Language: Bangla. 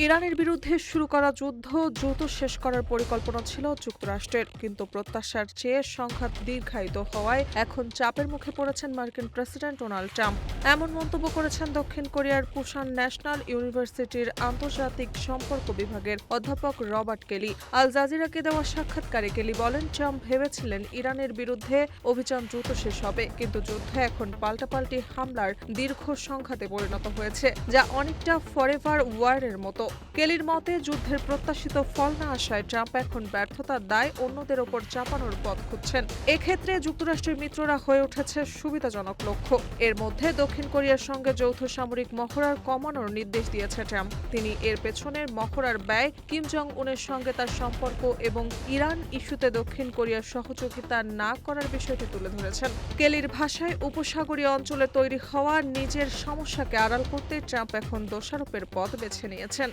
ইরানের বিরুদ্ধে শুরু করা যুদ্ধ দ্রুত শেষ করার পরিকল্পনা ছিল যুক্তরাষ্ট্রের, কিন্তু প্রত্যাশার চেয়ে সংঘাত দীর্ঘায়িত হওয়ায় এখন চাপের মুখে পড়েছেন মার্কিন প্রেসিডেন্ট ডোনাল্ড ট্রাম্প। এমন মন্তব্য করেছেন দক্ষিণ কোরিয়ার পুসান ন্যাশনাল ইউনিভার্সিটির আন্তর্জাতিক সম্পর্ক বিভাগের অধ্যাপক রবার্ট কেলি। আল জাজিরাকে দেওয়া সাক্ষাৎকারে কেলি বলেন, ট্রাম্প ভেবেছিলেন ইরানের বিরুদ্ধে অভিযান দ্রুত শেষ হবে, কিন্তু যুদ্ধ এখন পাল্টাপাল্টি হামলার দীর্ঘ সংঘাতে পরিণত হয়েছে, যা অনেকটা ফরএভার ওয়ারের মতো। কেলির মতে, যুদ্ধের প্রত্যাশিত ফল না আসায় ট্রাম্প এখন ব্যর্থতার দায় অন্যদের ওপর চাপানোর পথ খুঁজছেন। এক্ষেত্রে যুক্তরাষ্ট্রের মিত্ররা হয়ে উঠেছে সুবিধাজনক লক্ষ্য। এর মধ্যে দক্ষিণ কোরিয়ার সঙ্গে যৌথ সামরিক মহড়ার কমানোর নির্দেশ দিয়েছে ট্রাম্প। তিনি এর পেছনের মহড়ার ব্যয়, কিম জং উনের সঙ্গে তার সম্পর্ক এবং ইরান ইস্যুতে দক্ষিণ কোরিয়ার সহযোগিতা না করার বিষয়টি তুলে ধরেছেন। কেলির ভাষায়, উপসাগরীয় অঞ্চলে তৈরি হওয়া নিজের সমস্যাকে আড়াল করতে ট্রাম্প এখন দোষারোপের পথ বেছে নিয়েছেন।